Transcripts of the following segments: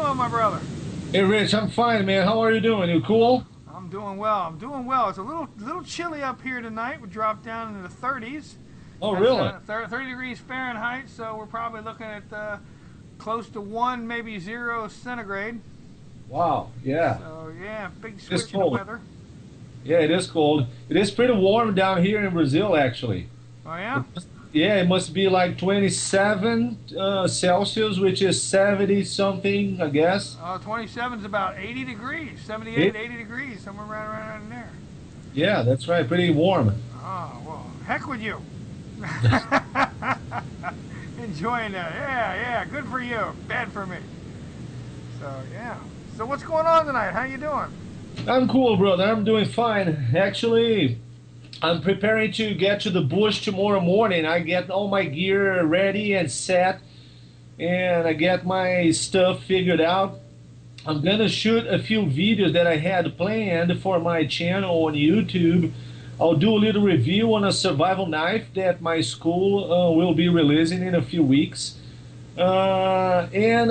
doing, my brother? Hey Rich, I'm fine, man. How are you doing? You cool? I'm doing well. I'm doing well. It's a little chilly up here tonight. We dropped down into the 30s. Oh, That's really? 30 degrees Fahrenheit, so we're probably looking at close to 1, maybe 0 centigrade. Wow, yeah. So, yeah, big It's switch in the cold. weather. Yeah, it is cold. It is pretty warm down here in Brazil, actually. Oh, yeah? Yeah, it must be like 27 Celsius, which is 70 something, I guess. 27 is about 80 degrees, 78, It, 80 degrees, somewhere around in there. yeah, that's right. Pretty warm. Oh, well, heck with you. Enjoying that. Yeah, yeah, good for you. Bad for me. So, yeah. So what's going on tonight? How you doing? I'm cool, brother. I'm doing fine. Actually, I'm preparing to get to the bush tomorrow morning. I get all my gear ready and set, and I get my stuff figured out. I'm gonna shoot a few videos that I had planned for my channel on YouTube. I'll do a little review on a survival knife that my school will be releasing in a few weeks. And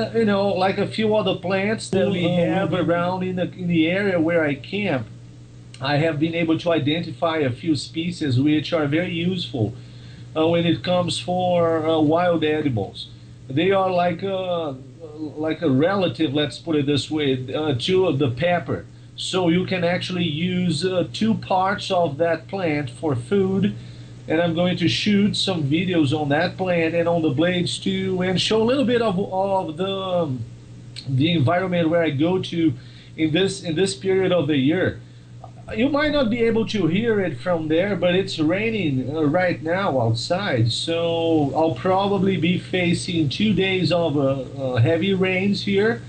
like a few other plants that we have around in the area where I camp. I have been able to identify a few species which are very useful when it comes for wild edibles. They are like a relative, let's put it this way, to the pepper. So you can actually use two parts of that plant for food. And I'm going to shoot some videos on that plant and on the blades too, and show a little bit of the environment where I go to in this period of the year. You might not be able to hear it from there, but it's raining right now outside, so I'll probably be facing 2 days of heavy rains here.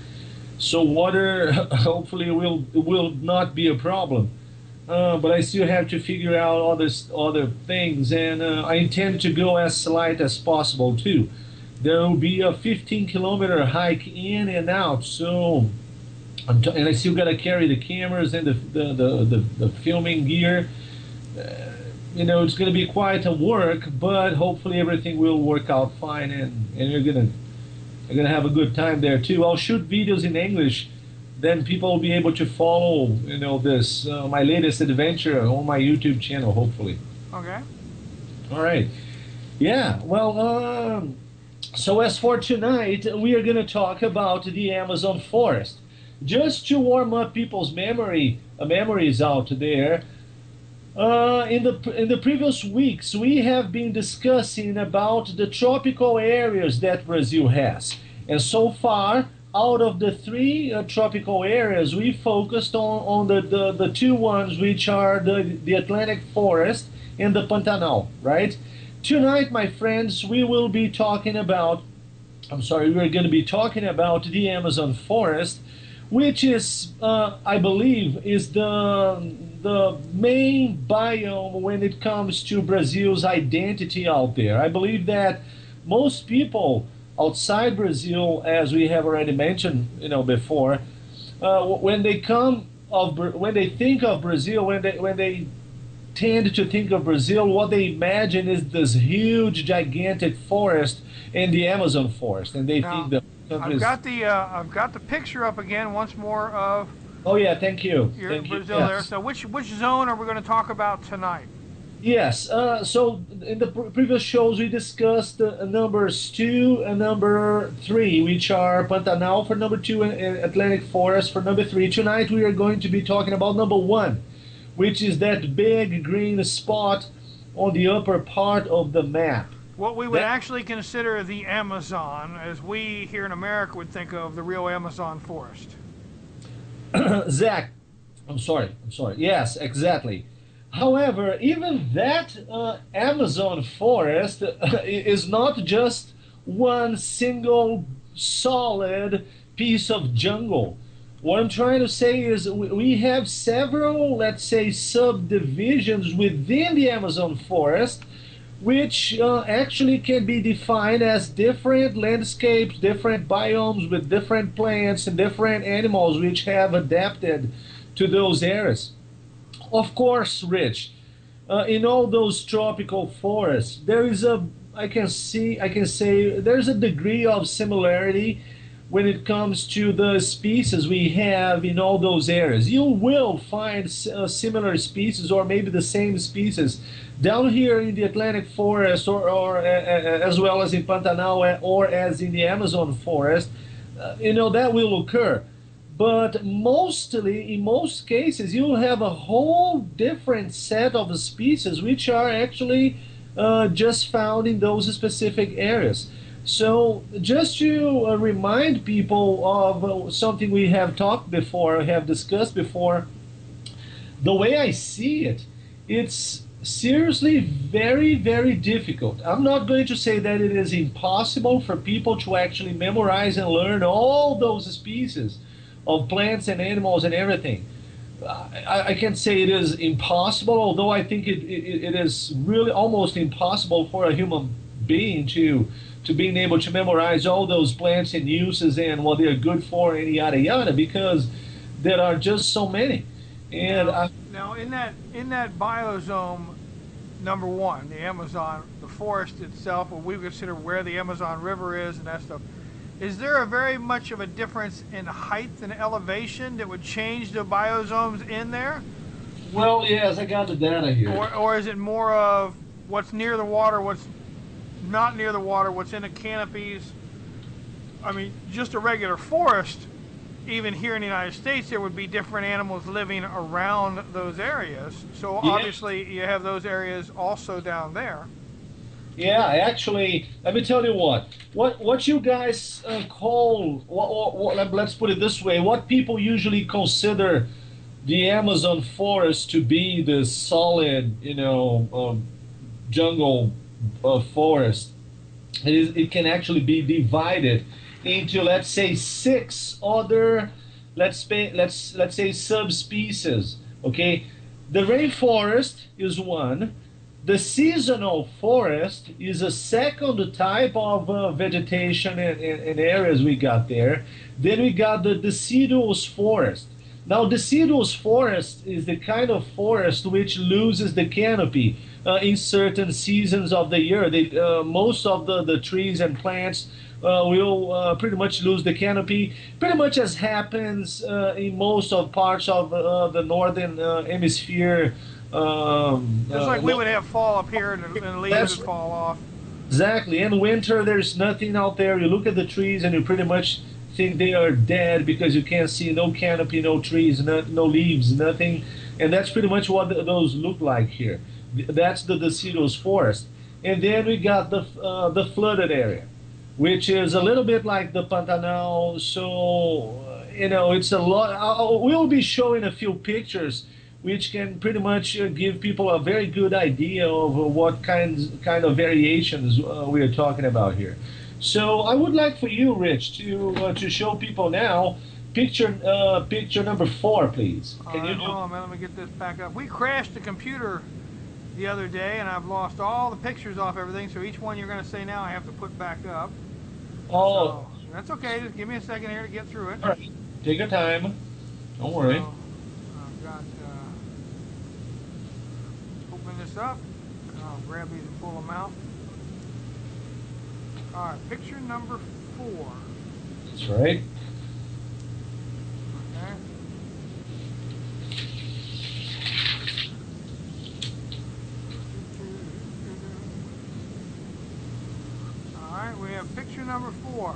So water hopefully will not be a problem. But I still have to figure out other things, and I intend to go as light as possible too. There will be a 15-kilometer hike in and out, so and I still gotta carry the cameras and the filming gear. It's gonna be quite a work, but hopefully everything will work out fine, and you're gonna have a good time there too. I'll shoot videos in English, then people will be able to follow, this my latest adventure on my YouTube channel, hopefully. Okay. All right. Yeah. Well, so as for tonight, we are gonna talk about the Amazon forest, just to warm up people's memories out there. In the previous weeks, we have been discussing about the tropical areas that Brazil has, and so far, out of the three tropical areas, we focused on the two ones which are the Atlantic forest and the Pantanal, right? Tonight, my friends, we're going to be talking about the Amazon forest, which is, I believe, is the main biome when it comes to Brazil's identity out there. I believe that most people outside Brazil, as we have already mentioned, before, when they think of Brazil, when they tend to think of Brazil, what they imagine is this huge, gigantic forest in the Amazon forest, and they Now, think the I've got the picture up again once more of Oh yeah, thank you, your thank you. Brazil there. Yes. So which zone are we going to talk about tonight? Yes. So in the previous shows, we discussed numbers 2 and number 3, which are Pantanal for number 2 and Atlantic Forest for number 3. Tonight we are going to be talking about number 1, which is that big green spot on the upper part of the map. What we would That, actually consider the Amazon, as we here in America would think of the real Amazon forest. Zach, I'm sorry. Yes, exactly. However, even that Amazon forest is not just one single solid piece of jungle. What I'm trying to say is we have several, let's say, subdivisions within the Amazon forest, which actually can be defined as different landscapes, different biomes with different plants and different animals which have adapted to those areas. Of course, Rich, in all those tropical forests, there is a, I can say there's a degree of similarity when it comes to the species we have in all those areas. You will find similar species or maybe the same species down here in the Atlantic forest or as well as in Pantanal or as in the Amazon forest. That will occur. But mostly, in most cases, you'll have a whole different set of species which are actually just found in those specific areas. So just to remind people of something we have talked before, have discussed before, the way I see it, it's seriously very, very difficult. I'm not going to say that it is impossible for people to actually memorize and learn all those species of plants and animals and everything. I can't say it is impossible, although I think it is really almost impossible for a human being to being able to memorize all those plants and uses and what they're good for and yada yada, because there are just so many. And now in that biozone number one, the Amazon, the forest itself, what we consider where the Amazon River is and that stuff, is there a very much of a difference in height and elevation that would change the biozones in there? Well, yes, I got the data here. Or is it more of what's near the water, what's not near the water, what's in the canopies? I mean, just a regular forest, even here in the United States, there would be different animals living around those areas. So obviously you have those areas also down there. Yeah, actually, let me tell you what you guys call, let's put it this way, what people usually consider the Amazon forest to be the solid, jungle forest. It can actually be divided into, let's say, 6 other, let's say, subspecies. Okay, the rainforest is one. The seasonal forest is a second type of vegetation and areas we got there. Then we got the deciduous forest. Now, deciduous forest is the kind of forest which loses the canopy in certain seasons of the year. Most of the trees and plants will pretty much lose the canopy, pretty much as happens in most of parts of the northern hemisphere. Just like we would have fall up here and the leaves would fall off. Exactly. In winter, there's nothing out there. You look at the trees and you pretty much think they are dead because you can't see no canopy, no trees, no leaves, nothing. And that's pretty much what those look like here. That's the deciduous forest. And then we got the flooded area, which is a little bit like the Pantanal. So, it's a lot. We'll be showing a few pictures which can pretty much give people a very good idea of what kind of variations we are talking about here. So I would like for you, Rich, to show people now picture number 4, please. Can you? Hold on, man. Let me get this back up. We crashed the computer the other day, and I've lost all the pictures off everything. So each one you're going to say now, I have to put back up. Oh, so that's okay. Just give me a second here to get through it. All right. Take your time. Don't worry. So, I've got. Open this up. I'll grab these and pull them out. All right, picture number 4. That's right. Okay. All right, we have picture number 4.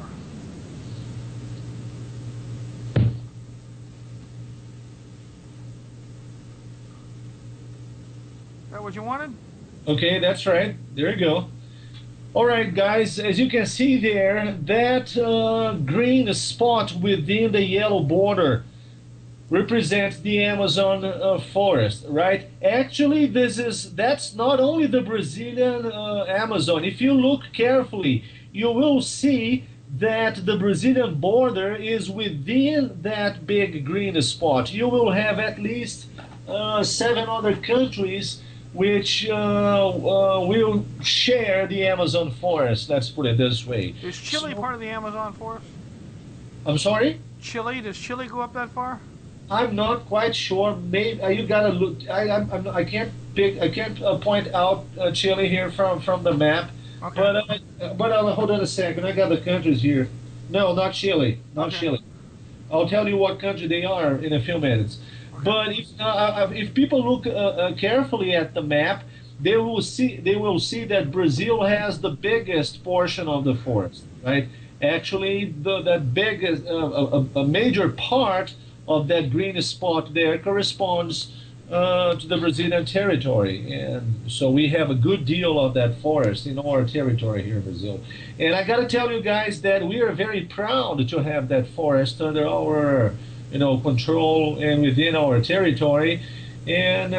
Is that what you wanted? Okay, that's right. There you go. All right, guys, as you can see there, that green spot within the yellow border represents the Amazon forest, right? Actually, that's not only the Brazilian Amazon. If you look carefully, you will see that the Brazilian border is within that big green spot. You will have at least 7 other countries which will share the Amazon forest. Let's put it this way. Is Chile part of the Amazon forest? I'm sorry? Chile? Does Chile go up that far? I'm not quite sure. Maybe you gotta look. I can't point out Chile here from the map. Okay. But hold on a second. I got the countries here. No, not Chile, not Okay. Chile. I'll tell you what country they are in a few minutes. Okay. But if people look carefully at the map, they will see that Brazil has the biggest portion of the forest, right? Actually, that biggest a major part of that green spot there corresponds to the Brazilian territory, and so we have a good deal of that forest in our territory here in Brazil. And I got to tell you guys that we are very proud to have that forest under our, control and within our territory. And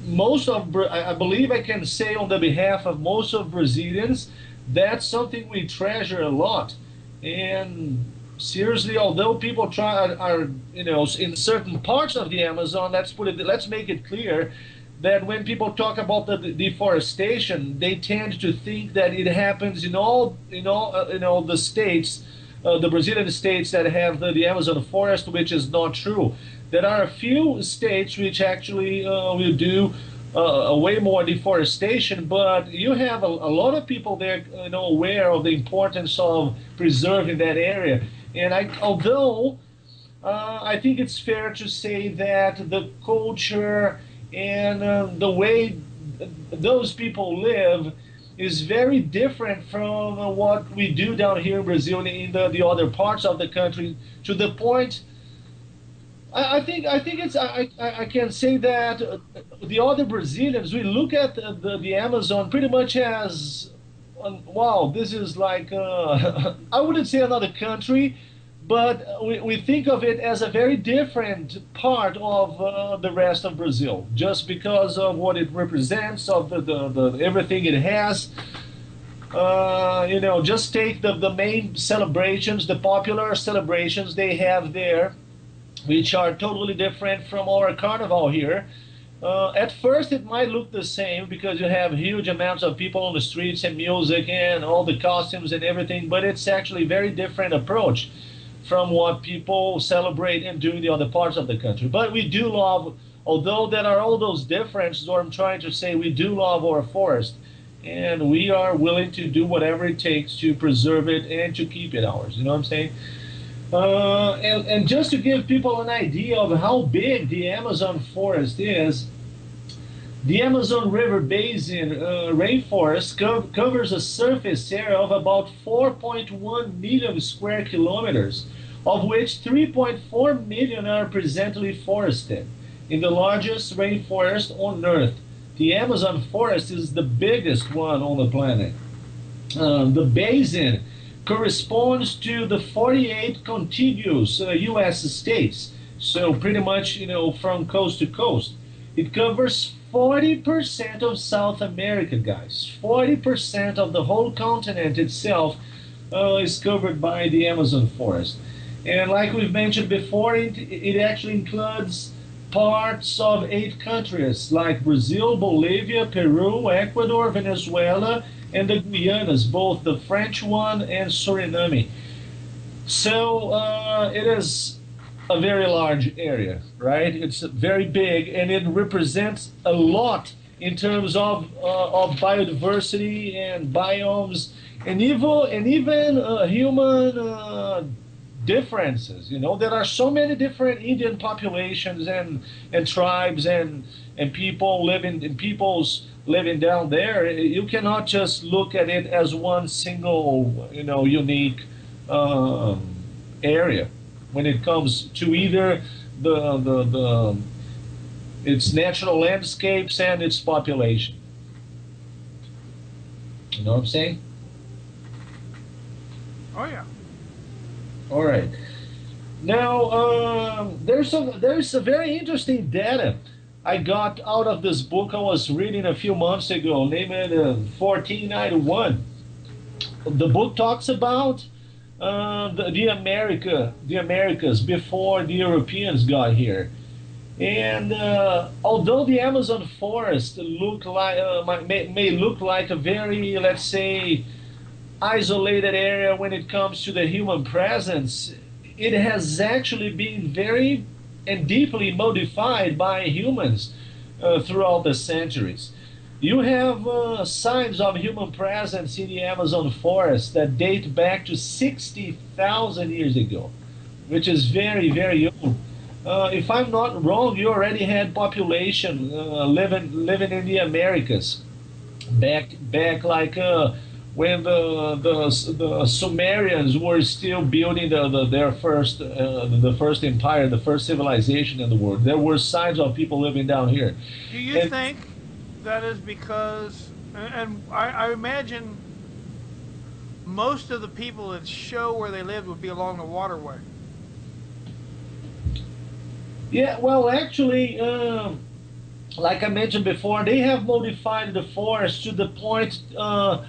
most of, I believe I can say on the behalf of most of Brazilians, that's something we treasure a lot. And seriously, although people are in certain parts of the Amazon, let's make it clear that when people talk about the deforestation, they tend to think that it happens in all the states, the Brazilian states that have the Amazon forest, which is not true. There are a few states which actually will do way more deforestation, but you have a lot of people there, aware of the importance of preserving that area. And although I think it's fair to say that the culture and the way those people live is very different from what we do down here in Brazil in the other parts of the country, to the point I think I can say that the other Brazilians, we look at the Amazon pretty much as wow, this is like I wouldn't say another country, but we think of it as a very different part of the rest of Brazil, just because of what it represents, of the everything it has. Just take the main celebrations, the popular celebrations they have there, which are totally different from our carnival here. At first, it might look the same because you have huge amounts of people on the streets and music and all the costumes and everything, but it's actually a very different approach from what people celebrate and do in the other parts of the country. But we do love, although there are all those differences, what I'm trying to say, we do love our forest, and we are willing to do whatever it takes to preserve it and to keep it ours. You know what I'm saying? And just to give people an idea of how big the Amazon forest is, the Amazon River Basin rainforest covers a surface area of about 4.1 million square kilometers, of which 3.4 million are presently forested. In the largest rainforest on Earth, the Amazon forest is the biggest one on the planet. The basin corresponds to the 48 contiguous U.S. states. So pretty much, from coast to coast. It covers 40% of South America, guys. 40% of the whole continent itself is covered by the Amazon forest. And like we've mentioned before, it actually includes parts of 8 countries like Brazil, Bolivia, Peru, Ecuador, Venezuela, and the Guianas, both the French one and Suriname. So it is a very large area, right? It's very big, and it represents a lot in terms of biodiversity and biomes, and even human differences. There are so many different Indian populations and tribes and peoples living down there. You cannot just look at it as one single, unique area when it comes to either the its natural landscapes and its population. You know what I'm saying? Oh yeah. All right. Now, there's a very interesting data I got out of this book I was reading a few months ago, named 1491. The book talks about the Americas before the Europeans got here. And although the Amazon forest may look like a very, let's say, isolated area when it comes to the human presence, it has actually been very and deeply modified by humans throughout the centuries. You have signs of human presence in the Amazon forest that date back to 60,000 years ago, which is very, very old. If I'm not wrong, you already had population living in the Americas back like when the Sumerians were still building their first the first empire, the first civilization in the world. There were signs of people living down here, Do you and think that is because, and I imagine most of the people that show where they lived would be along the waterway. yeah, well, actually, like I mentioned before, they have modified the forest to the point of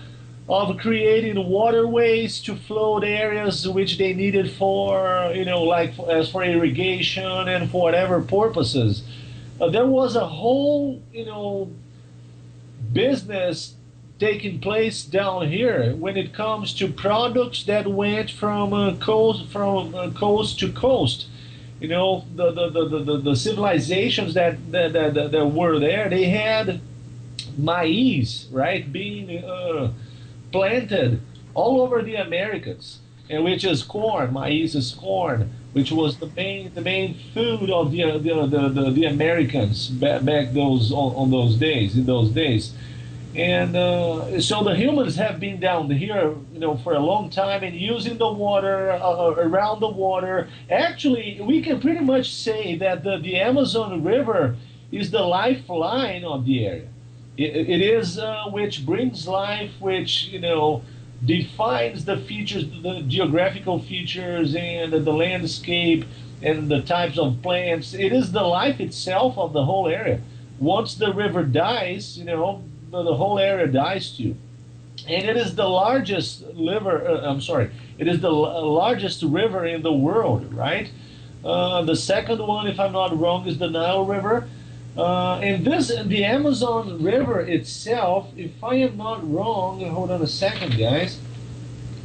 creating waterways to flood areas which they needed for, like as for irrigation and for whatever purposes. There was a whole, business taking place down here when it comes to products that went from coast to coast. The civilizations that were there, they had maize, right, being planted all over the Americas, and which is corn. Maize is corn, which was the main food of the Americans back those on those days in those days. And so the humans have been down here, for a long time and using the water around the water. Actually, we can pretty much say that the Amazon River is the lifeline of the area. It is which brings life, which defines the features, the geographical features, and the landscape and the types of plants. It is the life itself of the whole area. Once the river dies, the whole area dies too. And it is the largest river. I'm sorry, it is the largest river in the world, right? The second one, if I'm not wrong, is the Nile River. And the Amazon River itself, if I am not wrong, hold on a second, guys.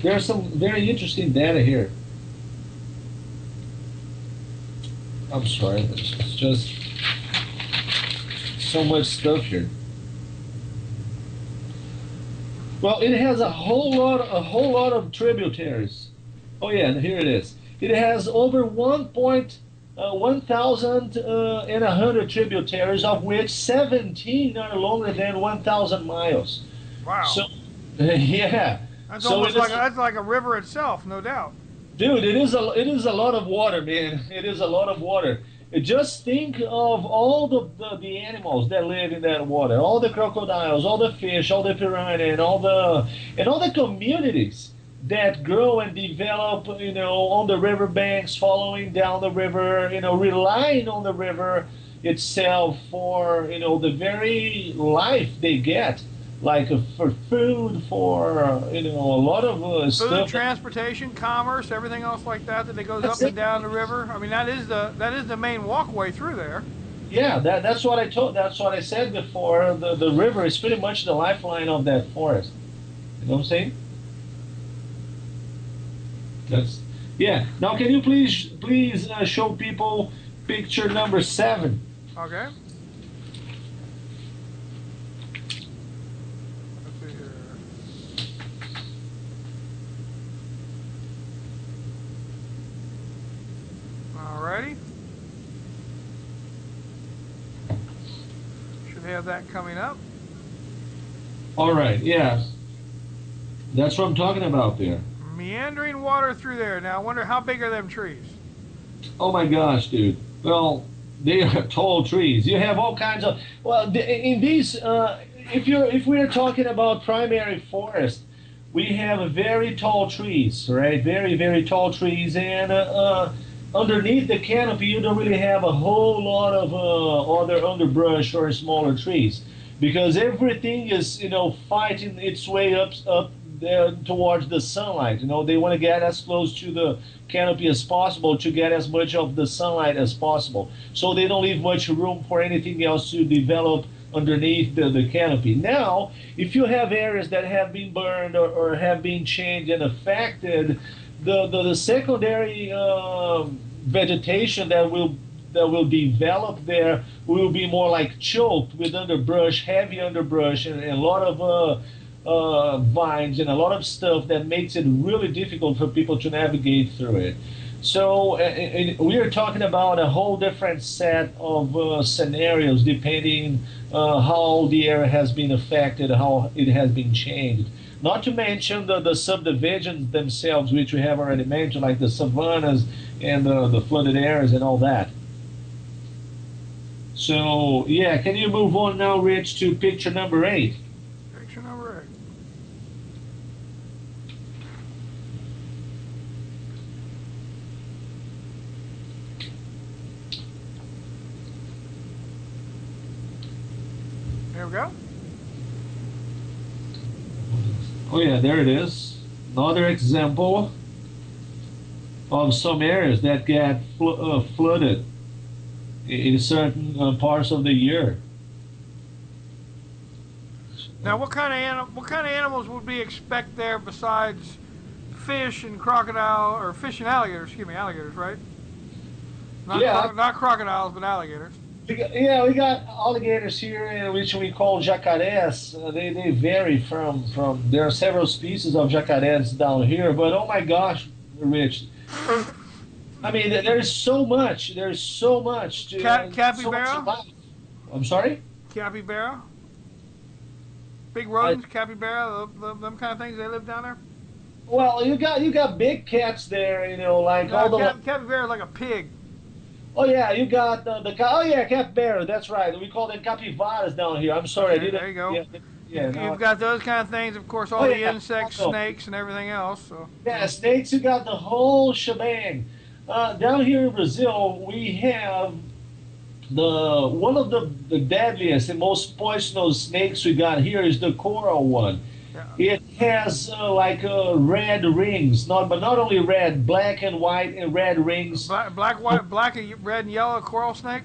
There's some very interesting data here. I'm sorry, it's just so much stuff here. Well, it has a whole lot of tributaries. Oh yeah, and here it is. It has over 1,100 tributaries, of which 17 are longer than 1,000 miles. Wow, So, yeah. that's So almost it is, like a river itself, no doubt. dude. It is a lot of water, man. It is a lot of water. Just think of all the animals that live in that water, all the crocodiles, all the fish, all the piranha, and all the communities that grow and develop, on the riverbanks, following down the river, relying on the river itself for, the very life they get, like for food, for, a lot of Food, stuff. transportation, commerce, everything else like that that goes up That's and it. down the river. I mean, that is the main walkway through there. Yeah, that's what I told. That's what I said before. The river is pretty much the lifeline of that forest. You know what I'm saying? That's yeah. Now, can you please show people picture number 7? Okay. Let's see here. Alrighty. Should have that coming up. All right. Yeah, that's what I'm talking about there. Meandering water through there. Now, I wonder how big are them trees? Oh my gosh, dude. Well, they are tall trees. You have all kinds of. Well, in these, if we're talking about primary forest, we have very tall trees, right? Very, very tall trees, and underneath the canopy, you don't really have a whole lot of other underbrush or smaller trees, because everything is, fighting its way up there towards the sunlight. They want to get as close to the canopy as possible to get as much of the sunlight as possible. So they don't leave much room for anything else to develop underneath the canopy. Now, if you have areas that have been burned or have been changed and affected, the secondary vegetation that will that will develop there will be more like choked with underbrush, heavy underbrush, and a lot of vines and a lot of stuff that makes it really difficult for people to navigate through it. So we are talking about a whole different set of scenarios depending how the area has been affected, how it has been changed. Not to mention the subdivisions themselves, which we have already mentioned, like the savannas and the flooded areas and all that. So, yeah, can you move on now, Rich, to picture number 8? Picture number 8. There we go. Oh yeah, there it is. Another example of some areas that get flooded in certain parts of the year. Now, what kind of animals would we expect there besides fish and crocodile, or fish and alligators? Excuse me, alligators, right? Not crocodiles, but alligators. We got alligators here, which we call jacarés. They vary from. There are several species of jacarés down here, but oh my gosh, Rich! I mean, there's so much. There's so much. Capybara. I'm sorry. Capybara. Big rodents, capybara, them kind of things. They live down there. Well, you got big cats there. You know, like no, all the. Capybara is like a pig. Oh yeah, you got capybara. That's right. We call them capivaras down here. I'm sorry, okay, there you go. You've got those kind of things, of course. All the insects, snakes, and everything else. So yeah, snakes. You got the whole shebang. Down here in Brazil, we have one of the deadliest and most poisonous snakes we got here is the coral one. Yeah. It has red rings, but not only red, black and white and red rings. Black and red and yellow coral snake.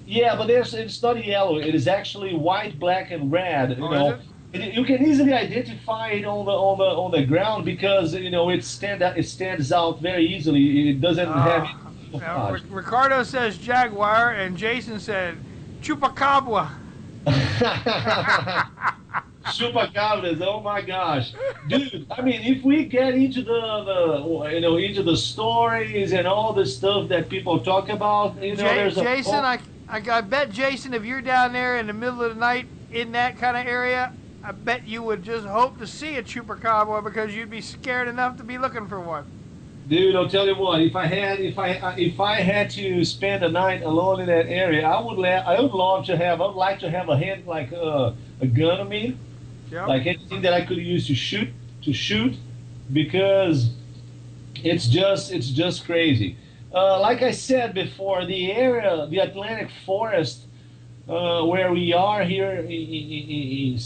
Yeah, but it's not yellow. It is actually white, black, and red. You know, you can easily identify it on the ground because it stands out very easily. It doesn't have. Ricardo says jaguar, and Jason said chupacabra. Chupacabras, oh my gosh, dude! I mean, if we get into the stories and all the stuff that people talk about, there's Jason, I bet Jason, if you're down there in the middle of the night in that kind of area, I bet you would just hope to see a chupacabra because you'd be scared enough to be looking for one. Dude, I'll tell you what. If I had to spend a night alone in that area, I would like to have a hand like a gun on me. Yep. Like anything that I could use to shoot, because it's just crazy. Like I said before, the Atlantic forest, where we are here in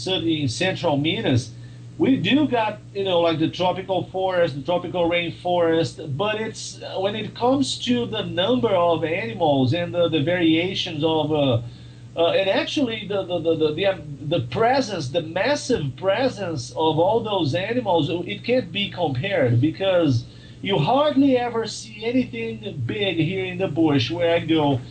central Minas, we do got like the tropical forest, the tropical rainforest, but it's when it comes to the number of animals and the variations of and actually the presence, the massive presence of all those animals, it can't be compared because you hardly ever see anything big here in the bush where I go.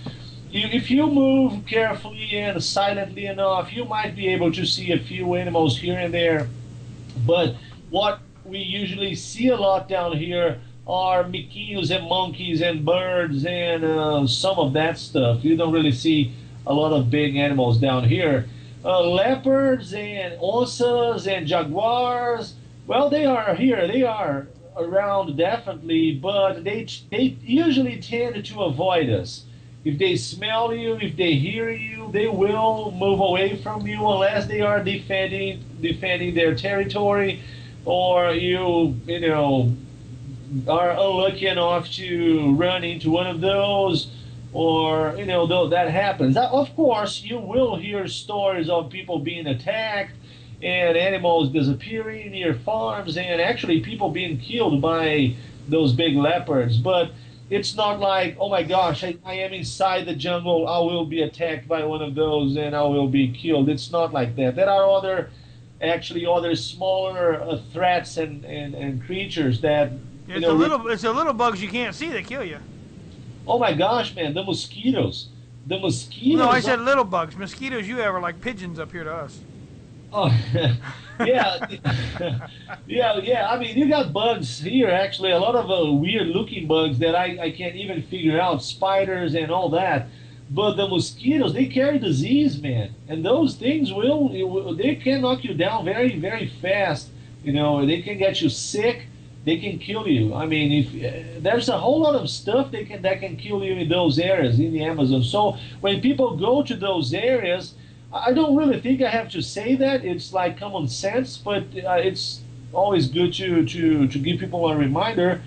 If you move carefully and silently enough, you might be able to see a few animals here and there. But what we usually see a lot down here are miquinhos and monkeys and birds and some of that stuff. You don't really see a lot of big animals down here. Leopards and onças and jaguars, well, they are here. They are around definitely, but they usually tend to avoid us. If they smell you, if they hear you, they will move away from you unless they are defending their territory, or you are unlucky enough to run into one of those, or though that happens. Of course, you will hear stories of people being attacked and animals disappearing near farms and actually people being killed by those big leopards, but it's not like, oh my gosh, I am inside the jungle, I will be attacked by one of those and I will be killed. It's not like that. There are other smaller threats and creatures that it's the little bugs you can't see that kill you. Oh my gosh, man, the mosquitoes. The mosquitoes. No, I said little bugs. Mosquitoes you have are like pigeons up here to us. Oh, yeah, yeah. I mean, you got bugs here, actually, a lot of weird looking bugs that I can't even figure out, spiders and all that. But the mosquitoes, they carry disease, man. And those things they can knock you down very, very fast. You know, they can get you sick. They can kill you. I mean, if there's a whole lot of stuff that can kill you in those areas in the Amazon. So when people go to those areas, I don't really think I have to say that. It's like common sense, but it's always good to give people a reminder.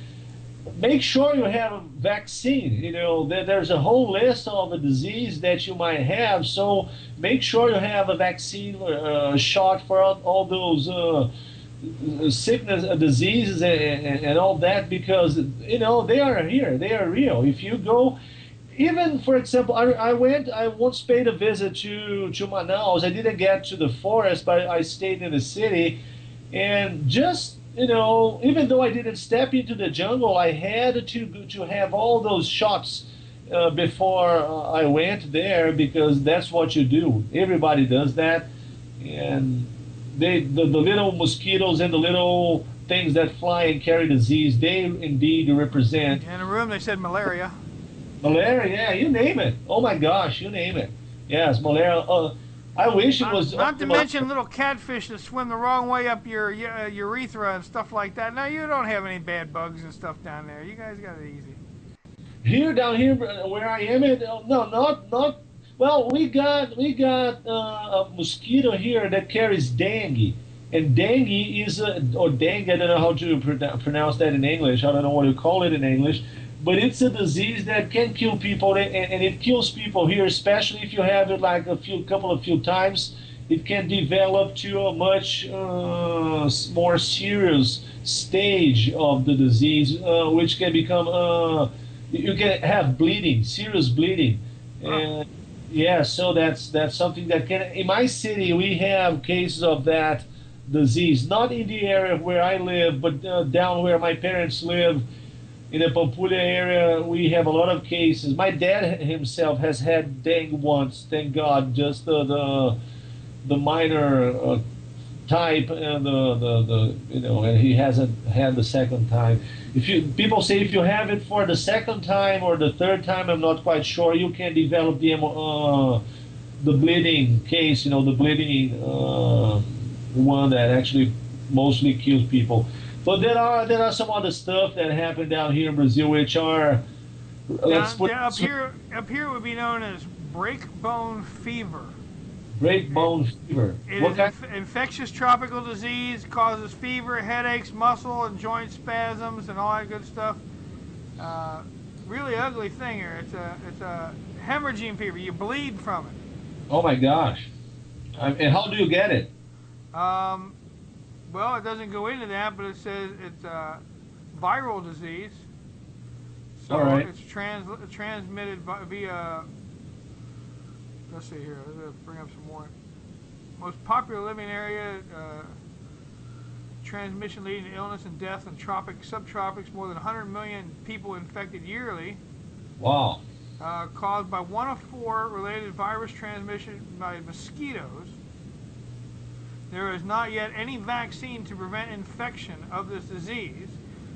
Make sure you have a vaccine. You know, there's a whole list of a disease that you might have. So make sure you have a vaccine shot for all those sickness, diseases, and all that, because you know they are here. They are real. If you go even for example, I once paid a visit to Manaus. I didn't get to the forest, but I stayed in the city, and just you know, even though I didn't step into the jungle, I had to have all those shots before I went there, because that's what you do. Everybody does that, and the little mosquitoes and the little things that fly and carry disease, they indeed represent. In a room, they said malaria. Malaria, yeah, you name it. Oh my gosh, you name it. Yes, malaria. I wish it was. Not to mention little catfish that swim the wrong way up your urethra and stuff like that. Now you don't have any bad bugs and stuff down there. You guys got it easy. Here, down here, where I am, no, not. Well, we got a mosquito here that carries dengue, and dengue is or dengue. I don't know how to pronounce that in English. I don't know what to call it in English. But it's a disease that can kill people, and it kills people here, especially if you have it like a few times. It can develop to a much more serious stage of the disease, which can become you can have bleeding, serious bleeding, and yeah. So that's something that can. In my city, we have cases of that disease, not in the area where I live, but down where my parents live. In the Pampulha area, we have a lot of cases. My dad himself has had dengue once, thank God, just the minor type, and the you know, and he hasn't had the second time. People say if you have it for the second time or the third time, I'm not quite sure, you can develop the bleeding case, you know, the bleeding one that actually mostly kills people. But there are some other stuff that happened down here in Brazil, which are up here it would be known as breakbone fever. Breakbone fever. It is infectious tropical disease, causes fever, headaches, muscle and joint spasms, and all that good stuff. Really ugly thing here. It's a hemorrhaging fever. You bleed from it. Oh my gosh! And how do you get it? Well, it doesn't go into that, but it says it's a viral disease. So it's transmitted via. Let's see here. Let's bring up some more. Most popular living area. Transmission leading to illness and death in subtropics. More than 100 million people infected yearly. Wow. Caused by one of four related virus transmission by mosquitoes. There is not yet any vaccine to prevent infection of this disease.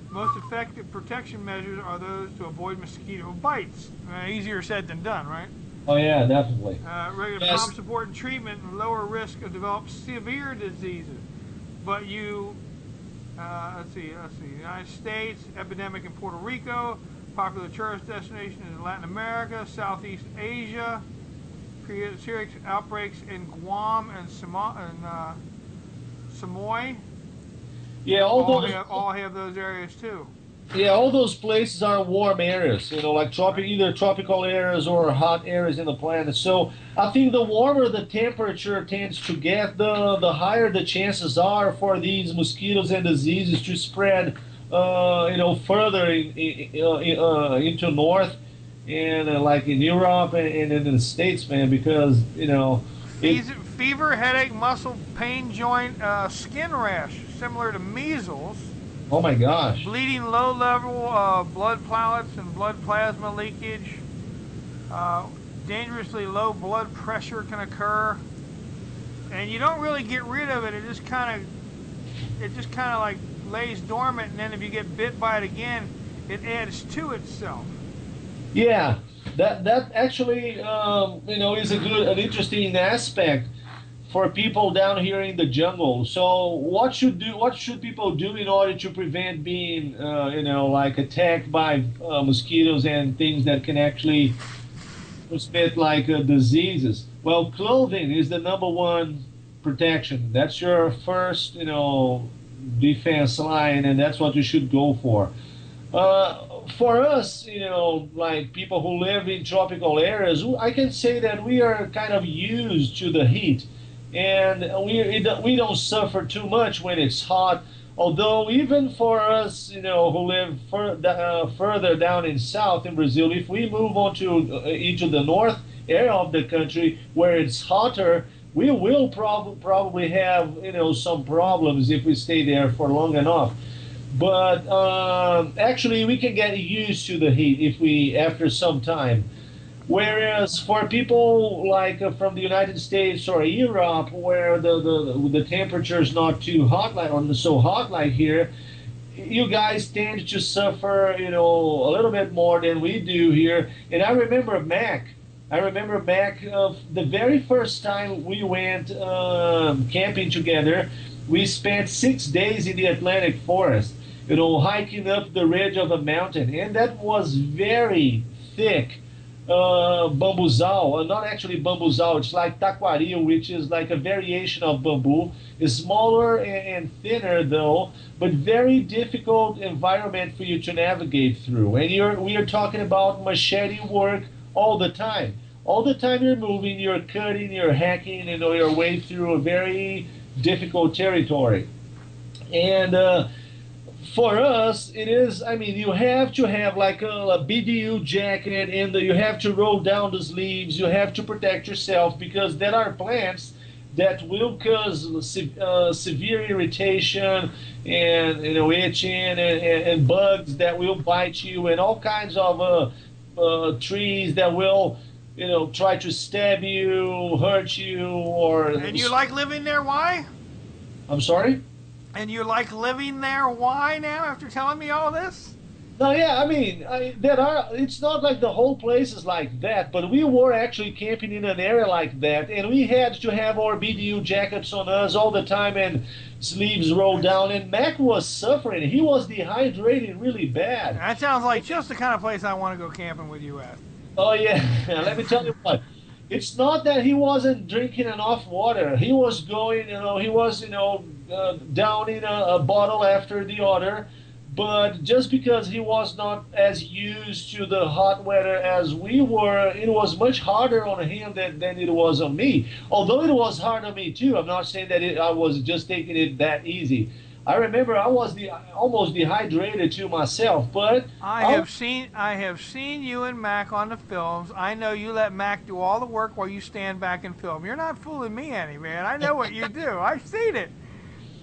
Most effective protection measures are those to avoid mosquito bites. Easier said than done, right? Oh yeah, definitely. Regular prompt support and treatment and lower risk of developing severe diseases. But let's see, United States, epidemic in Puerto Rico, popular tourist destination in Latin America, Southeast Asia, serious outbreaks in Guam and Samoa. Yeah, all have those areas too. Yeah, all those places are warm areas, you know, like either tropical areas or hot areas in the planet. So I think the warmer the temperature tends to get, the higher the chances are for these mosquitoes and diseases to spread, you know, further into north and like in Europe and in the States, man, because you know. Fever, headache, muscle pain, joint, skin rash, similar to measles. Oh my gosh. Bleeding low level blood platelets and blood plasma leakage. Uh, Dangerously low blood pressure can occur, and you don't really get rid of it. It just kind of like lays dormant, and then if you get bit by it again, it adds to itself. Yeah, that actually, is an interesting aspect for people down here in the jungle. So what should people do in order to prevent being, like attacked by mosquitoes and things that can actually transmit like diseases? Well, clothing is the number one protection. That's your first, defense line, and that's what you should go for. For us, like people who live in tropical areas, I can say that we are kind of used to the heat, and we don't suffer too much when it's hot. Although even for us, who live further down in south in Brazil, if we move on to into the north area of the country where it's hotter, we will probably have some problems if we stay there for long enough. But actually, we can get used to the heat if we after some time. Whereas for people like from the United States or Europe, where the temperature is not too hot like or so hot like here, you guys tend to suffer, a little bit more than we do here. And I remember Mac. I remember back of the very first time we went camping together. We spent 6 days in the Atlantic forest, hiking up the ridge of a mountain, and that was very thick bambuzal, not actually bambuzal, it's like taquaril, which is like a variation of bamboo. It's smaller and thinner though, but very difficult environment for you to navigate through. And we are talking about machete work all the time. All the time you're moving, you're cutting, you're hacking, your way through a very difficult territory. And for us, it is. I mean, you have to have like a BDU jacket, and you have to roll down the sleeves. You have to protect yourself because there are plants that will cause severe irritation and itching and bugs that will bite you, and all kinds of trees that will try to stab you, hurt you, or. And you like living there? Why? I'm sorry. And you like living there? Why now? After telling me all this? No, yeah, I mean, there are. It's not like the whole place is like that, but we were actually camping in an area like that, and we had to have our BDU jackets on us all the time and sleeves rolled down. And Mac was suffering; he was dehydrated really bad. That sounds like just the kind of place I want to go camping with you at. Oh yeah, let me tell you what. It's not that he wasn't drinking enough water. He was going, he was, downing a bottle after the other. But just because he was not as used to the hot weather as we were, it was much harder on him than it was on me. Although it was hard on me too. I'm not saying that I was just taking it that easy. I remember I was almost dehydrated to myself, but I have seen you and Mac on the films. I know you let Mac do all the work while you stand back and film. You're not fooling me any, man. I know what you do. I've seen it.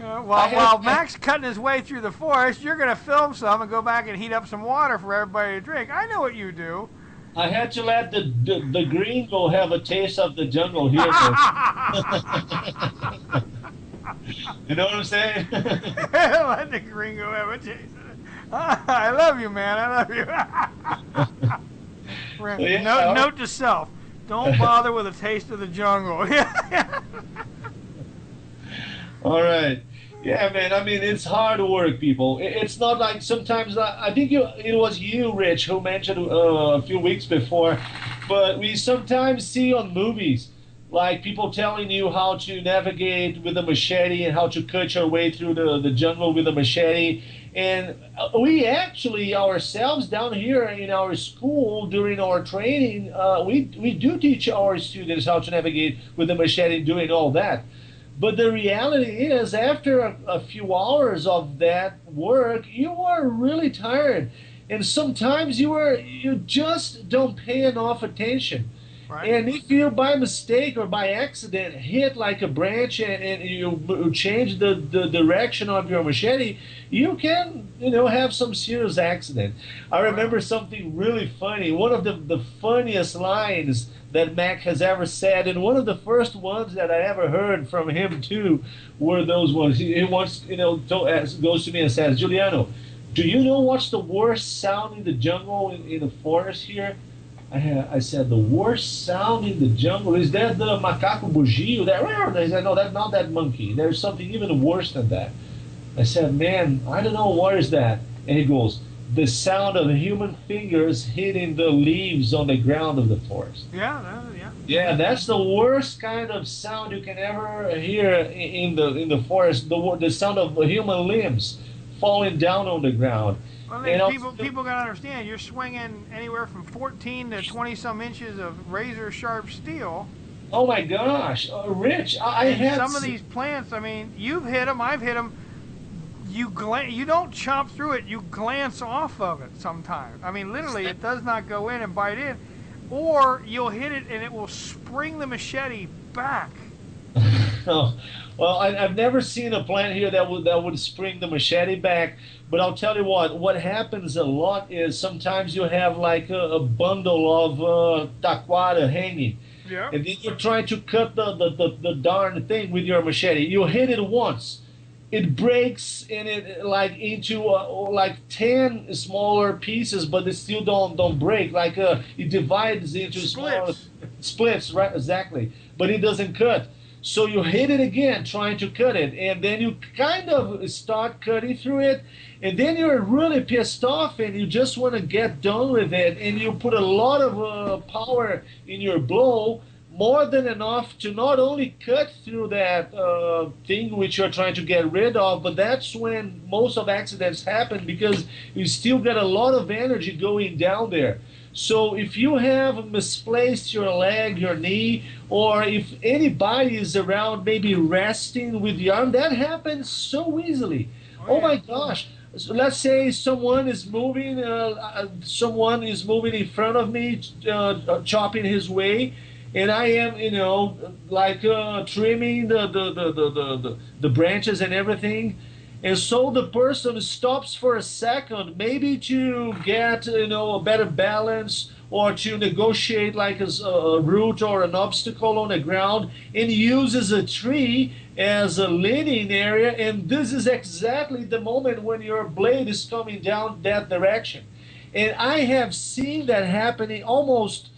While Mac's cutting his way through the forest, you're gonna film some and go back and heat up some water for everybody to drink. I know what you do. I had to let the gringo have a taste of the jungle here. You know what I'm saying? Let the gringo have a taste of it. I love you, man. I love you. Note to self: don't bother with a taste of the jungle. All right. Yeah, man. I mean, it's hard work, people. It's not like sometimes. I think it was you, Rich, who mentioned a few weeks before, but we sometimes see on movies like people telling you how to navigate with a machete and how to cut your way through the jungle with a machete. And we actually ourselves down here in our school during our training, we do teach our students how to navigate with a machete, doing all that. But the reality is, after a few hours of that work, you are really tired, and sometimes you just don't pay enough attention. Right. And if you by mistake or by accident hit like a branch and you change the direction of your machete, you can, have some serious accident. I remember something really funny. One of the funniest lines that Mac has ever said, and one of the first ones that I ever heard from him too, were those ones. He once, goes to me and says, Juliano, do you know what's the worst sound in the jungle in the forest here? I said, the worst sound in the jungle, is that the macaco bugio? He said, no, that's not that monkey. There's something even worse than that. I said, man, I don't know, what is that? And he goes, the sound of human fingers hitting the leaves on the ground of the forest. Yeah. Yeah, that's the worst kind of sound you can ever hear in the forest. The sound of human limbs falling down on the ground. Well, I mean, people gotta understand. You're swinging anywhere from 14 to 20 some inches of razor sharp steel. Oh my gosh, Rich! I had some of these plants. I mean, you've hit them. I've hit them. You don't chomp through it. You glance off of it sometimes. I mean, literally, it does not go in and bite in, or you'll hit it and it will spring the machete back. Oh, well, I've never seen a plant here that would spring the machete back. But I'll tell you what happens a lot is sometimes you have like a bundle of taquara hanging. Yeah. And then you're trying to cut the darn thing with your machete. You hit it once. It breaks in it like into like 10 smaller pieces, but they still don't break. Like it divides into smaller splits, right? Exactly. But it doesn't cut. So you hit it again, trying to cut it, and then you kind of start cutting through it, and then you're really pissed off, and you just want to get done with it, and you put a lot of power in your blow, more than enough to not only cut through that thing which you're trying to get rid of, but that's when most of accidents happen because you still got a lot of energy going down there. So if you have misplaced your leg, your knee, or if anybody is around maybe resting with the arm, that happens so easily. Oh my gosh. So let's say someone is moving in front of me, chopping his way, and I am, trimming the branches and everything. And so the person stops for a second, maybe to get, a better balance or to negotiate like a route or an obstacle on the ground, and uses a tree as a leaning area. And this is exactly the moment when your blade is coming down that direction. And I have seen that happening almost.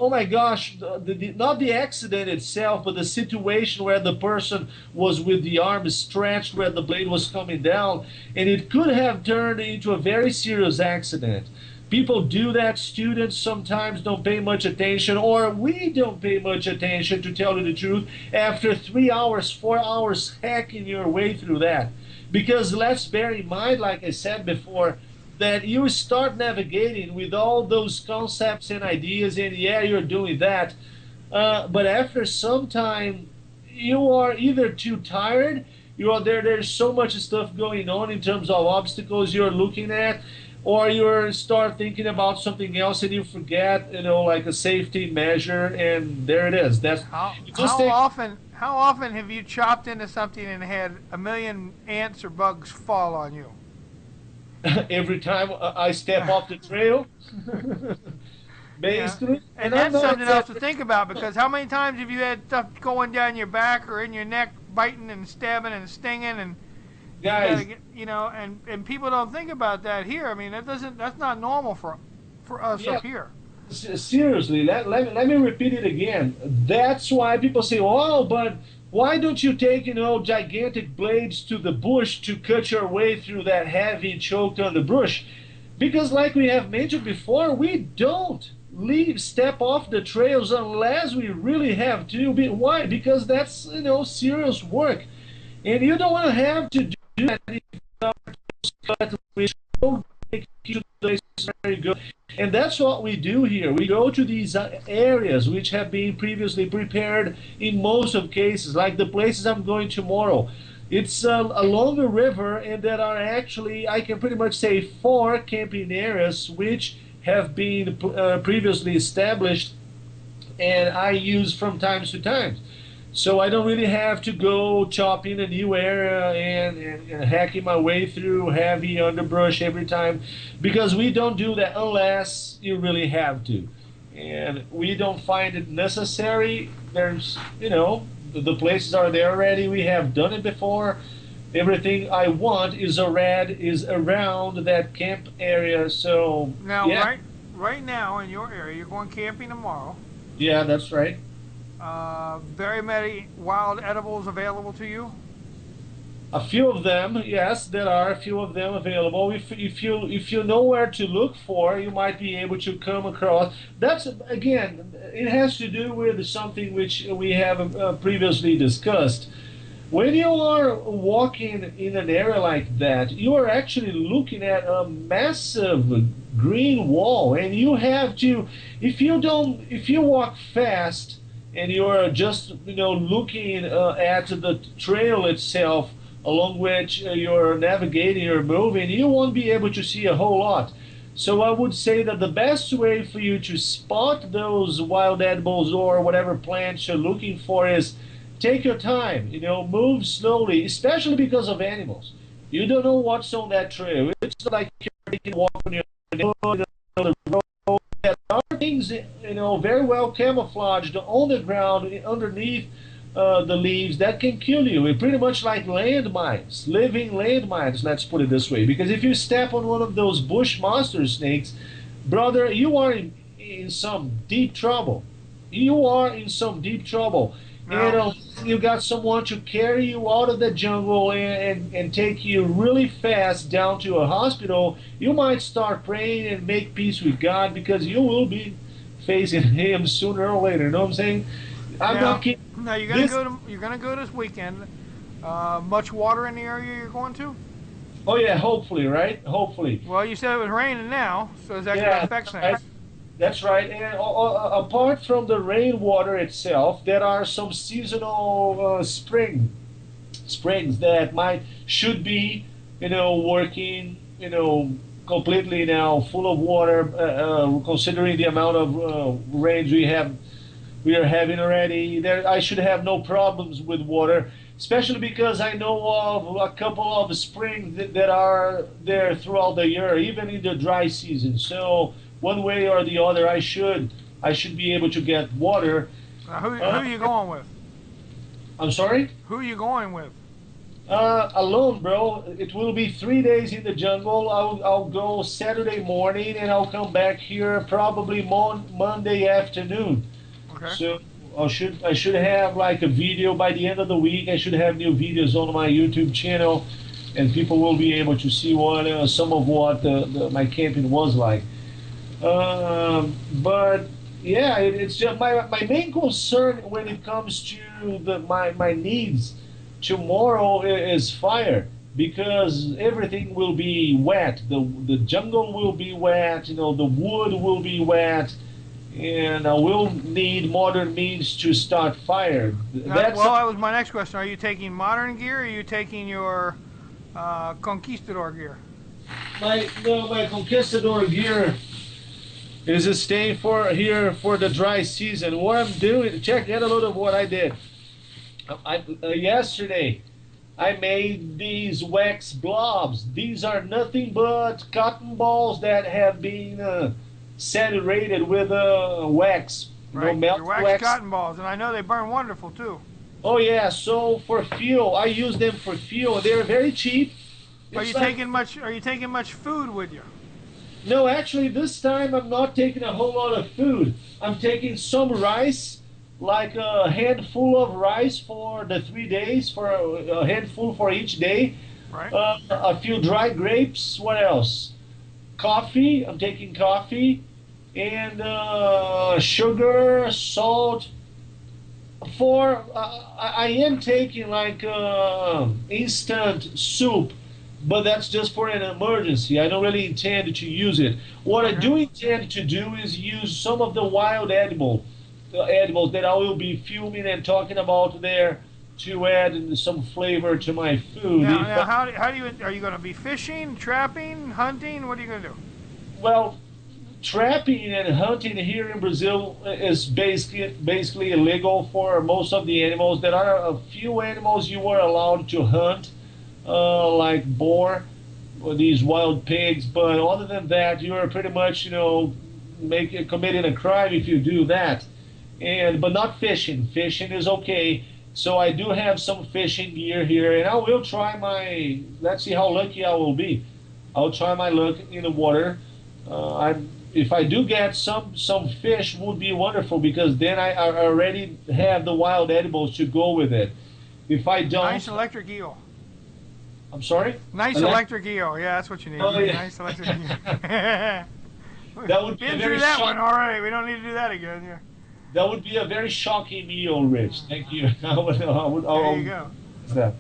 Oh my gosh, not the accident itself, but the situation where the person was with the arm stretched where the blade was coming down, and it could have turned into a very serious accident. People do that, students sometimes don't pay much attention, or we don't pay much attention, to tell you the truth, after 3 hours, 4 hours hacking your way through that. Because let's bear in mind, like I said before, that you start navigating with all those concepts and ideas, and yeah, you're doing that. But after some time, you are either too tired, there's so much stuff going on in terms of obstacles you're looking at, or you start thinking about something else and you forget, like a safety measure, and there it is. How often have you chopped into something and had a million ants or bugs fall on you? Every time I step off the trail, basically. Yeah. And that's something else to think about, because how many times have you had stuff going down your back or in your neck, biting and stabbing and stinging, and guys, and people don't think about that here. I mean, that's not normal for us up here. Seriously, let me repeat it again. That's why people say, "Oh, but why don't you take, gigantic blades to the bush to cut your way through that heavy choked underbrush?" Because like we have mentioned before, we don't step off the trails unless we really have to. Why? Because that's, serious work. And you don't want to have to do that which will take you to places very good. And that's what we do here. We go to these areas which have been previously prepared in most of cases, like the places I'm going tomorrow. It's along a river, and there are actually, I can pretty much say, 4 camping areas which have been previously established and I use from time to time. So I don't really have to go chopping a new area and hacking my way through heavy underbrush every time, because we don't do that unless you really have to. And we don't find it necessary. There's, the places are there already. We have done it before. Everything I want is around that camp area. So Now, yeah, right now in your area, you're going camping tomorrow. yeah, that's right. Very many wild edibles available to you. A few of them, yes, there are a few of them available. If you know where to look for, you might be able to come across. That's again, it has to do with something which we have previously discussed. When you are walking in an area like that, you are actually looking at a massive green wall, and you have to, if you walk fast and you're just, looking at the trail itself along which you're navigating or moving, you won't be able to see a whole lot. So I would say that the best way for you to spot those wild edibles or whatever plants you're looking for is take your time, move slowly, especially because of animals. You don't know what's on that trail. It's not like you're taking a walk on your neighborhood, on the road. There are things, very well camouflaged on the ground, underneath the leaves that can kill you. It's pretty much like landmines, living landmines, let's put it this way. Because if you step on one of those bush monster snakes, brother, you are in some deep trouble. You are in some deep trouble. Now, You got someone to carry you out of the jungle and take you really fast down to a hospital. You might start praying and make peace with God, because you will be facing Him sooner or later. You know what I'm saying? I'm not kidding. now you're gonna go this weekend. Much water in the area you're going to? Oh yeah, hopefully, right? Hopefully. Well, you said it was raining now, so is that going to affect things? That's right. And apart from the rainwater itself, there are some seasonal springs that should be, working, completely now, full of water, considering the amount of rains we are having already. There, I should have no problems with water, especially because I know of a couple of springs that are there throughout the year, even in the dry season. So one way or the other, I should be able to get water. Who are you going with? I'm sorry? Who are you going with? Alone, bro. It will be 3 days in the jungle. I'll go Saturday morning, and I'll come back here probably Monday afternoon. Okay. So I should have like a video by the end of the week. I should have new videos on my YouTube channel, and people will be able to see some of what my camping was like. But yeah, it's just my main concern when it comes to my needs tomorrow is fire, because everything will be wet. The jungle will be wet. The wood will be wet, and I will need modern means to start fire. That was my next question. Are you taking modern gear, or are you taking your conquistador gear? My conquistador gear is staying for the dry season. What I'm doing, get a load of what I did. Yesterday, I made these wax blobs. These are nothing but cotton balls that have been saturated with wax. Right, Melt your wax cotton balls, and I know they burn wonderful too. Oh yeah, so for fuel, I use them for fuel. They're very cheap. Are you taking much food with you? No, actually, this time I'm not taking a whole lot of food. I'm taking some rice, like a handful of rice for the 3 days, for a handful for each day. Right. A few dried grapes. What else? Coffee. I'm taking coffee, and sugar, salt. I am taking like instant soup, but that's just for an emergency. I don't really intend to use it. What I do intend to do is use some of the wild edibles that I will be filming and talking about there to add some flavor to my food. Now are you going to be fishing, trapping, hunting? What are you going to do? Well, trapping and hunting here in Brazil is basically illegal for most of the animals. There are a few animals you are allowed to hunt, like boar or these wild pigs, but other than that, you are pretty much, committing a crime if you do that. And but not fishing. Fishing is okay. So I do have some fishing gear here, and I will try my. Let's see how lucky I will be. I'll try my luck in the water. If I do get some fish, would be wonderful because then I already have the wild edibles to go with it. If I don't, Nice electric eel. I'm sorry. Nice electric eel. Yeah, that's what you need. Oh, yeah. Nice electric eel. That would be a Been very through that one. shock, All right, we don't need to do that again. Yeah. that would be a very shocking meal, Rich. Thank you. There you go. That.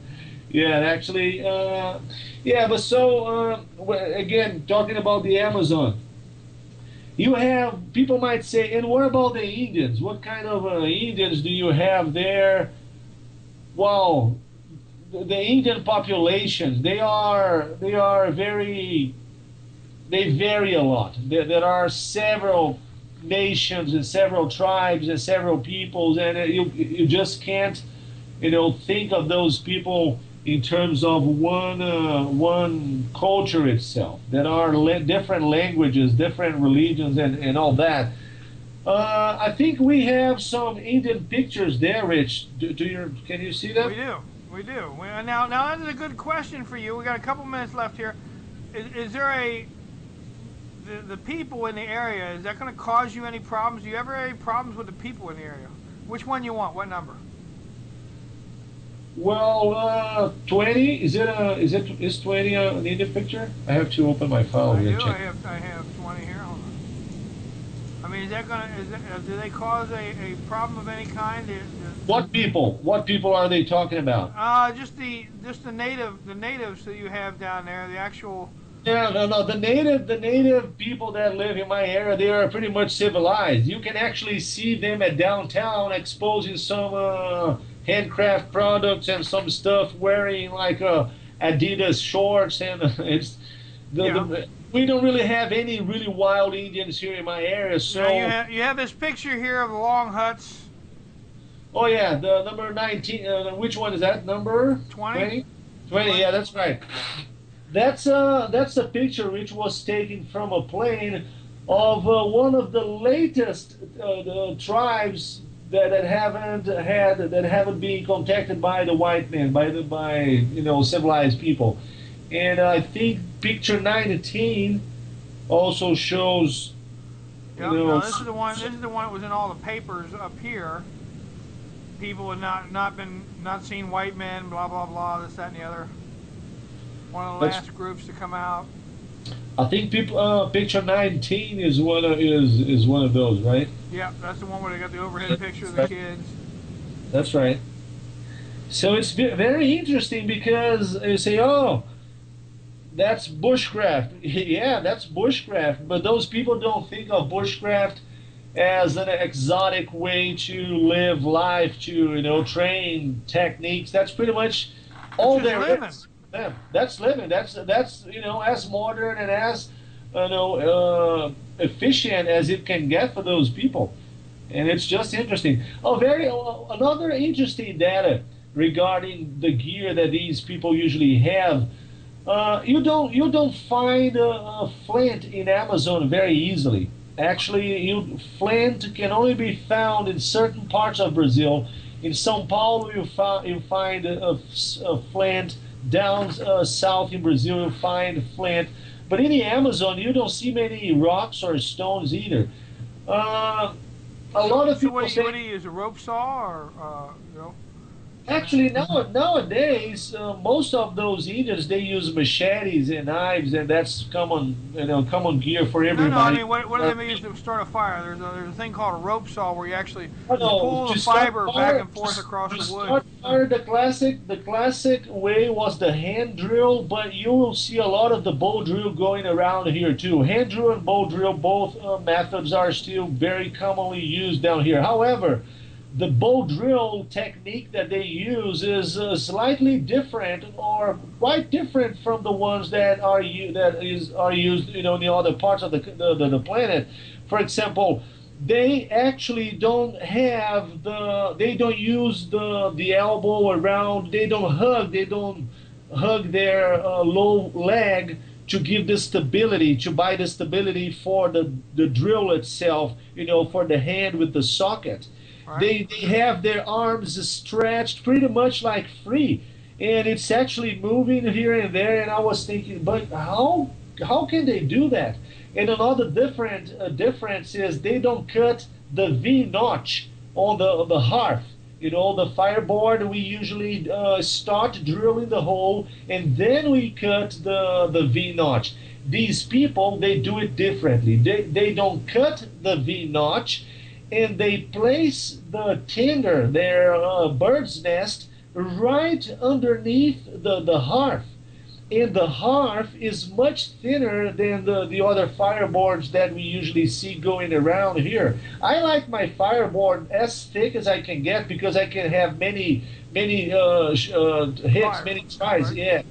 Yeah, and actually, yeah. But so again, talking about the Amazon. You have people might say, and what about the Indians? What kind of Indians do you have there? Well, the Indian populations they are very they vary a lot. There are several nations and several tribes and several peoples, and you just can't think of those people in terms of one culture itself. There are different languages, different religions, and all that. I think we have some Indian pictures there, Rich. Can you see them? We do. We do. Now that is a good question for you. We got a couple minutes left here. Is there the people in the area? Is that going to cause you any problems? Do you ever have any problems with the people in the area? Which one you want? What number? Well, 20. Is 20 an Indian picture? I have to open my file I here. do. Check. I have 20 here. Hold on. I mean, do they cause a problem of any kind? What people? What people are they talking about? Just the natives that you have down there. The actual. Yeah, no. The native people that live in my area, they are pretty much civilized. You can actually see them at downtown exposing some handcraft products and some stuff, wearing like Adidas shorts, and we don't really have any really wild Indians here in my area. So now you have this picture here of the long huts. oh yeah, the number 19. Which one is that? Number 20? 20. Yeah, that's right. That's a picture which was taken from a plane of one of the latest the tribes that haven't been contacted by the white man, by civilized people. And I think picture 19 also shows. Yep, no, this is the one. This is the one that was in all the papers up here. People had not seen white men, blah blah blah, this, that, and the other. One of the last groups to come out. I think picture 19 is one of those, right? Yeah, that's the one where they got the overhead picture of the kids. That's right. So it's very interesting because you say, oh, that's bushcraft. Yeah, that's bushcraft. But those people don't think of bushcraft as an exotic way to live life, to train techniques. That's pretty much all there is. Yeah, that's living. That's as modern and as efficient as it can get for those people, and it's just interesting. Another interesting data regarding the gear that these people usually have. You don't find a flint in Amazon very easily. Actually, flint can only be found in certain parts of Brazil. In São Paulo, you find a flint. Down south in Brazil, you find flint, but in the Amazon, you don't see many rocks or stones either. A lot of people say. What do you use? A rope saw or Actually, nowadays, most of those Indians they use machetes and knives, and that's common gear for everybody. No, I mean, what do they use to start a fire? There's a thing called a rope saw where you actually pull the fiber back and forth across the wood. The classic way was the hand drill, but you will see a lot of the bow drill going around here too. Hand drill and bow drill, both methods are still very commonly used down here. However, the bow drill technique that they use is slightly different or quite different from the ones that are used, you know, in the other parts of the planet. For example, they actually don't have they don't use the elbow around, they don't hug their low leg to give the stability, to buy the stability for the drill itself, you know, for the hand with the socket. Right. They have their arms stretched pretty much like free, and it's actually moving here and there. And I was thinking, but how can they do that? And another difference is they don't cut the V notch on the hearth. You know, the fireboard, we usually start drilling the hole and then we cut the V notch. These people, they do it differently. They don't cut the V notch, and they place the tinder, their bird's nest, right underneath the hearth. And the hearth is much thinner than the other fireboards that we usually see going around here. I like my fireboard as thick as I can get because I can have many hits, Fire. many tries. Right. Yeah,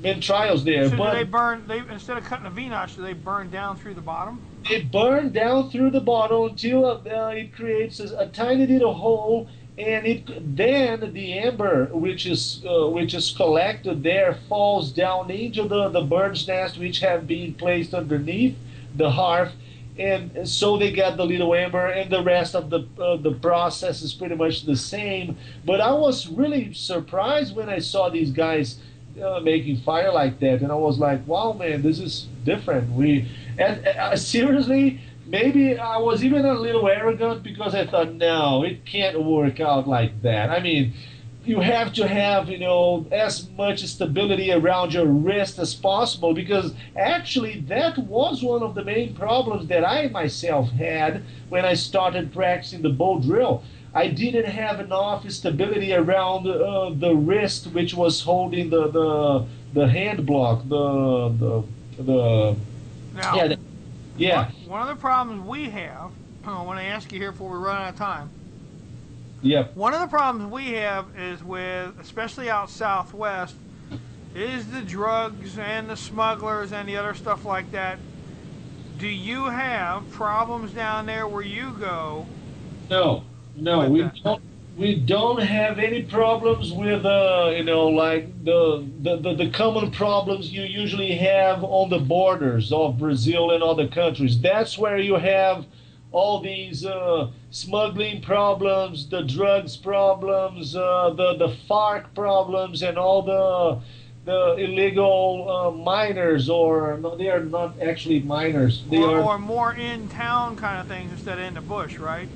many trials there. So do But they burn? They instead of cutting a V notch, do they burn down through the bottom? it burned down through the bottle until it creates a tiny little hole, and then the amber, which is collected there, falls down into the bird's nest, which have been placed underneath the hearth, and so they get the little amber, and the rest of the process is pretty much the same. But I was really surprised when I saw these guys making fire like that, and I was like, wow, man, this is different. Seriously, maybe I was even a little arrogant because I thought, no, it can't work out like that. I mean, you have to have, you know, as much stability around your wrist as possible, because actually that was one of the main problems that I myself had when I started practicing the bow drill. I didn't have enough stability around the wrist, which was holding the hand block, the Now, yeah, yeah, one of the problems we have, I want to ask you here before we run out of time. yeah. One of the problems we have is with, especially out southwest, is the drugs and the smugglers and the other stuff like that. Do you have problems down there where you go? No, no, With we that. don't. We don't have any problems with, you know, like the common problems you usually have on the borders of Brazil and other countries. That's where you have all these smuggling problems, the drugs problems, the FARC problems, and all the illegal miners, or no, they are not actually miners. They are. Or more in town kind of things instead of in the bush, right?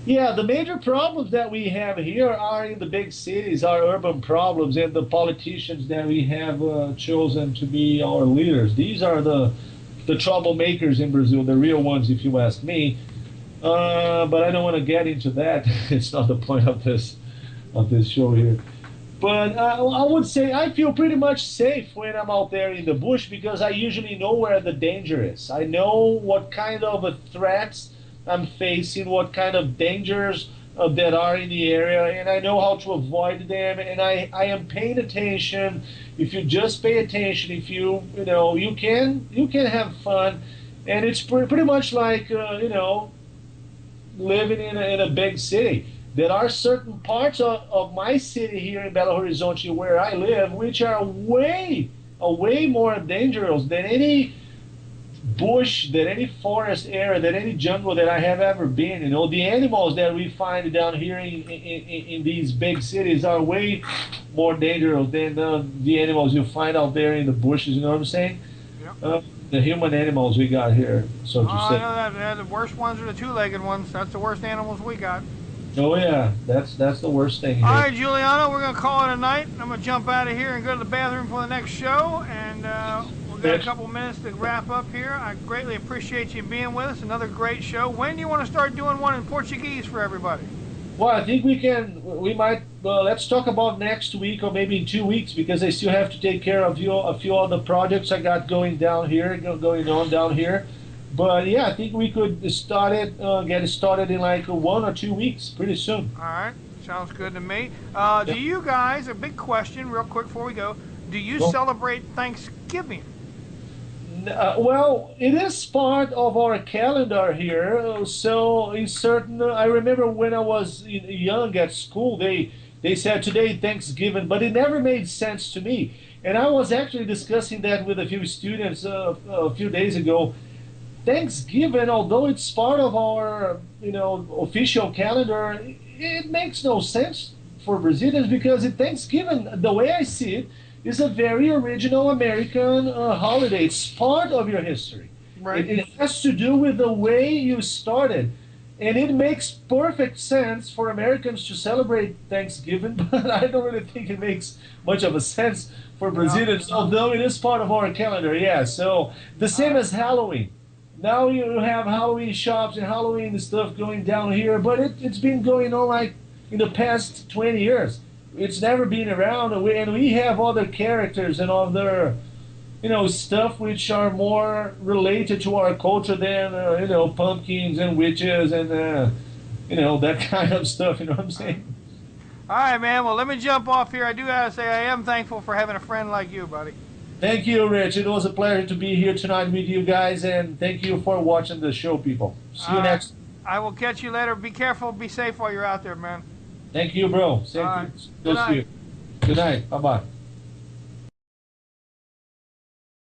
Yeah, the major problems that we have here are in the big cities, our urban problems, and the politicians that we have chosen to be our leaders. These are the troublemakers in Brazil, the real ones, if you ask me. But I don't want to get into that. It's not the point of this show here. But I would say I feel pretty much safe when I'm out there in the bush because I usually know where the danger is. I know what kind of threats I'm facing, what kind of dangers that are in the area, and I know how to avoid them. And I am paying attention. If you just pay attention, if you know, you can have fun, and it's pretty much like you know, living in a big city. There are certain parts of my city here in Belo Horizonte where I live, which are way more dangerous than any bush, than any forest area, than any jungle that I have ever been. You know, the animals that we find down here in these big cities are way more dangerous than the animals you find out there in the bushes. You know what I'm saying? Yep. The human animals we got here, so to I say. know that the worst ones are the two-legged ones. That's the worst animals we got. Oh yeah, that's the worst thing here. All right, Juliano, we're going to call it a night. I'm going to jump out of here and go to the bathroom for the next show, and we've got a couple minutes to wrap up here. I greatly appreciate you being with us. Another great show. When do you want to start doing one in Portuguese for everybody? Well, I think we might, let's talk about next week or maybe in 2 weeks, because I still have to take care of a few other projects I got going on down here. But yeah, I think we could get it started in like 1 or 2 weeks, pretty soon. All right, sounds good to me. Do Yeah. you guys, a big question, real quick before we go, do you Go. celebrate Thanksgiving? Well, it is part of our calendar here. So in certain, I remember when I was young at school, they said today Thanksgiving, but it never made sense to me. And I was actually discussing that with a few students a few days ago. Thanksgiving, although it's part of our official calendar, it makes no sense for Brazilians because Thanksgiving, the way I see it, is a very original American holiday. It's part of your history. Right. It has to do with the way you started. And it makes perfect sense for Americans to celebrate Thanksgiving, but I don't really think it makes much of a sense for Brazilians, although it is part of our calendar, yeah. So the same as Halloween. Now you have Halloween shops and Halloween stuff going down here, but it's been going on like in the past 20 years. It's never been around, and we have other characters and other, stuff which are more related to our culture than, pumpkins and witches and, that kind of stuff. You know what I'm saying? All right, man. Well, let me jump off here. I do gotta say I am thankful for having a friend like you, buddy. Thank you, Rich. It was a pleasure to be here tonight with you guys, and thank you for watching the show, people. See you next. I will catch you later. Be careful. Be safe while you're out there, man. Thank you, bro. All right. Good Good night. you. Good night. Bye bye.